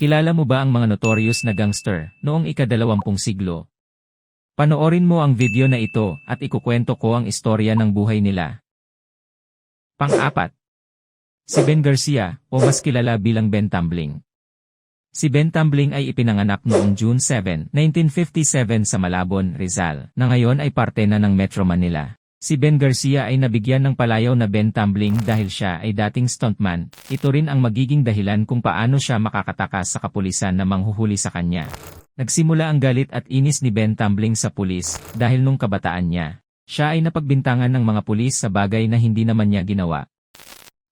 Kilala mo ba ang mga notorious na gangster noong ika-20 siglo? Panoorin mo ang video na ito at ikukwento ko ang istorya ng buhay nila. Pang-apat, si Ben Garcia o mas kilala bilang Ben Tumbling. Si Ben Tumbling ay ipinanganak noong June 7, 1957 sa Malabon, Rizal, na ngayon ay parte na ng Metro Manila. Si Ben Garcia ay nabigyan ng palayaw na Ben Tumbling dahil siya ay dating stuntman. Ito rin ang magiging dahilan kung paano siya makakatakas sa kapulisan na manghuhuli sa kanya. Nagsimula ang galit at inis ni Ben Tumbling sa pulis dahil nung kabataan niya, siya ay napagbintangan ng mga pulis sa bagay na hindi naman niya ginawa.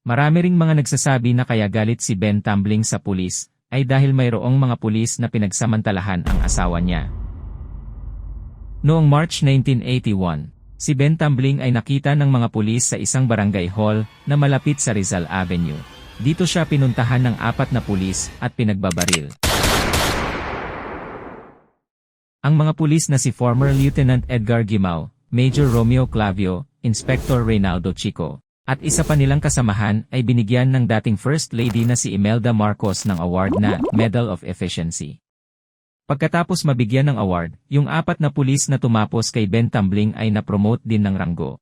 Marami ring mga nagsasabi na kaya galit si Ben Tumbling sa pulis ay dahil mayroong mga pulis na pinagsamantalahan ang asawa niya. Noong March 1981, si Ben Tumbling ay nakita ng mga pulis sa isang barangay hall na malapit sa Rizal Avenue. Dito siya pinuntahan ng 4 na pulis at pinagbabaril. Ang mga pulis na si former Lieutenant Edgar Gimao, Major Romeo Clavio, Inspector Reynaldo Chico, at isa pa nilang kasamahan ay binigyan ng dating First Lady na si Imelda Marcos ng award na Medal of Efficiency. Pagkatapos mabigyan ng award, yung 4 na pulis na tumapos kay Ben Tumbling ay na-promote din ng ranggo.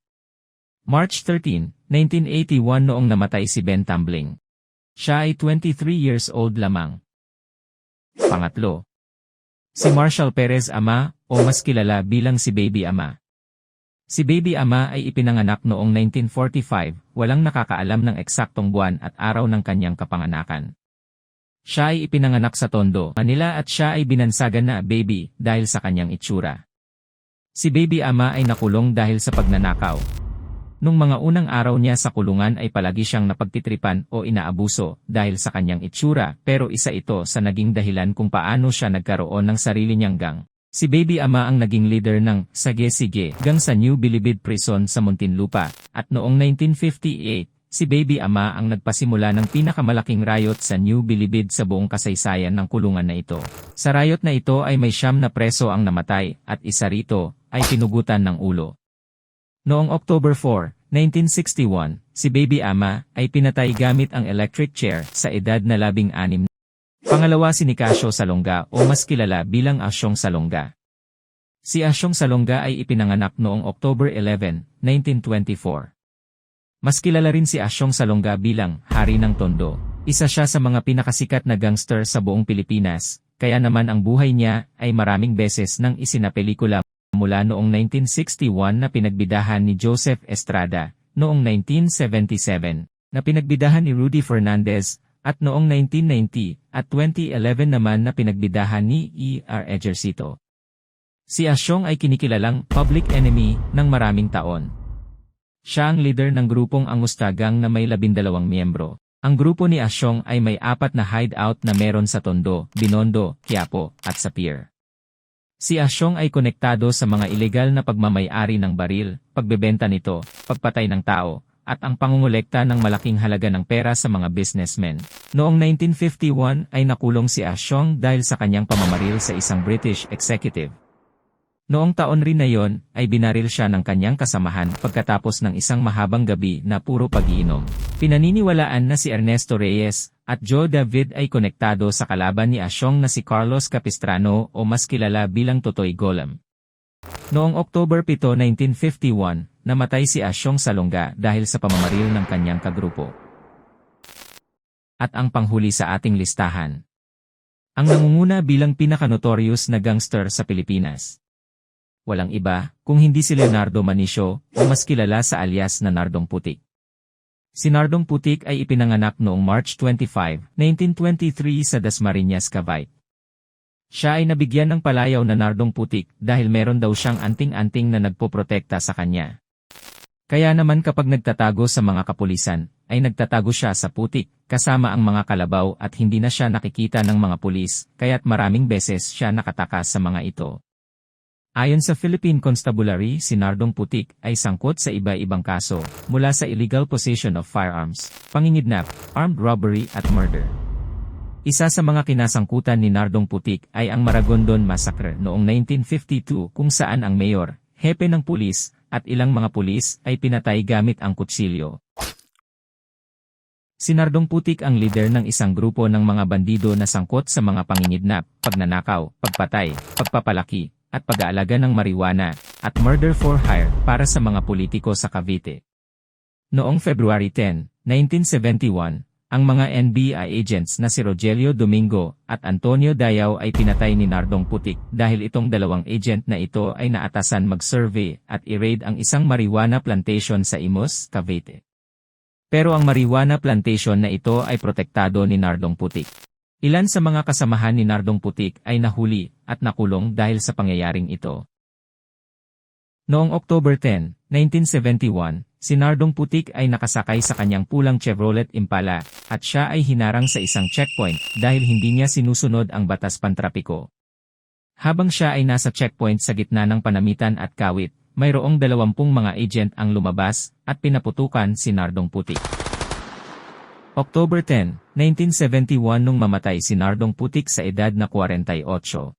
March 13, 1981 noong namatay si Ben Tumbling. Siya ay 23 years old lamang. Pangatlo, si Marshall Perez Ama o mas kilala bilang si Baby Ama. Si Baby Ama ay ipinanganak noong 1945, walang nakakaalam ng eksaktong buwan at araw ng kanyang kapanganakan. Siya ay ipinanganak sa Tondo, Manila at siya ay binansagan na Baby dahil sa kanyang itsura. Si Baby Ama ay nakulong dahil sa pagnanakaw. Nung mga unang araw niya sa kulungan ay palagi siyang napagtitripan o inaabuso dahil sa kanyang itsura, pero isa ito sa naging dahilan kung paano siya nagkaroon ng sarili niyang gang. Si Baby Ama ang naging leader ng Sige Sige gang sa New Bilibid Prison sa Muntinlupa, at noong 1958, si Baby Ama ang nagpasimula ng pinakamalaking riot sa New Bilibid sa buong kasaysayan ng kulungan na ito. Sa riot na ito ay may 9 na preso ang namatay at isa rito ay pinugutan ng ulo. Noong October 4, 1961, si Baby Ama ay pinatay gamit ang electric chair sa edad na 16. Pangalawa si Nicasio Salonga o mas kilala bilang Asyong Salonga. Si Asyong Salonga ay ipinanganak noong October 11, 1924. Mas kilala rin si Asyong Salonga bilang Hari ng Tondo. Isa siya sa mga pinakasikat na gangster sa buong Pilipinas, kaya naman ang buhay niya ay maraming beses nang isinapelikula mula noong 1961 na pinagbidahan ni Joseph Estrada, noong 1977 na pinagbidahan ni Rudy Fernandez, at noong 1990 at 2011 naman na pinagbidahan ni E.R. Ejercito. Si Asyong ay kinikilalang public enemy ng maraming taon. Siya ang leader ng grupong Angustagang na may 12 miyembro. Ang grupo ni Asyong ay may 4 na hideout na meron sa Tondo, Binondo, Quiapo, at sa Pier. Si Asyong ay konektado sa mga ilegal na pagmamay-ari ng baril, pagbebenta nito, pagpatay ng tao, at ang pangungulekta ng malaking halaga ng pera sa mga businessmen. Noong 1951 ay nakulong si Asyong dahil sa kanyang pamamaril sa isang British executive. Noong taon rin na yon, ay binaril siya ng kanyang kasamahan pagkatapos ng isang mahabang gabi na puro pag-iinom. Pinaniniwalaan na si Ernesto Reyes at Joe David ay konektado sa kalaban ni Asyong na si Carlos Capistrano o mas kilala bilang Totoy Golem. Noong October 7, 1951, namatay si Asyong Salonga dahil sa pamamaril ng kanyang kagrupo. At ang panghuli sa ating listahan. Ang nangunguna bilang pinaka-notorious na gangster sa Pilipinas. Walang iba, kung hindi si Leonardo Manicio, o mas kilala sa alias na Nardong Putik. Si Nardong Putik ay ipinanganak noong March 25, 1923 sa Dasmariñas, Cavite. Siya ay nabigyan ng palayaw na Nardong Putik dahil meron daw siyang anting-anting na nagpoprotekta sa kanya. Kaya naman kapag nagtatago sa mga kapulisan, ay nagtatago siya sa putik, kasama ang mga kalabaw at hindi na siya nakikita ng mga pulis, kaya't maraming beses siya nakatakas sa mga ito. Ayon sa Philippine Constabulary, si Nardong Putik ay sangkot sa iba-ibang kaso, mula sa illegal possession of firearms, pangingidnap, armed robbery at murder. Isa sa mga kinasangkutan ni Nardong Putik ay ang Maragondon Massacre noong 1952 kung saan ang mayor, hepe ng pulis, at ilang mga pulis ay pinatay gamit ang kutsilyo. Si Nardong Putik ang leader ng isang grupo ng mga bandido na sangkot sa mga pangingidnap, pagnanakaw, pagpatay, pagpapalaki, at pag-aalaga ng marijuana, at murder for hire para sa mga politiko sa Cavite. Noong February 10, 1971, ang mga NBI agents na si Rogelio Domingo at Antonio Dayaw ay pinatay ni Nardong Putik dahil itong dalawang agent na ito ay naatasan mag-survey at i-raid ang isang marijuana plantation sa Imus, Cavite. Pero ang marijuana plantation na ito ay protektado ni Nardong Putik. Ilan sa mga kasamahan ni Nardong Putik ay nahuli at nakulong dahil sa pangyayaring ito. Noong October 10, 1971, si Nardong Putik ay nakasakay sa kanyang pulang Chevrolet Impala at siya ay hinarang sa isang checkpoint dahil hindi niya sinusunod ang batas pantrapiko. Habang siya ay nasa checkpoint sa gitna ng panamitan at kawit, mayroong 20 mga agent ang lumabas at pinaputukan si Nardong Putik. October 10, 1971 nung mamatay si Nardong Putik sa edad na 48.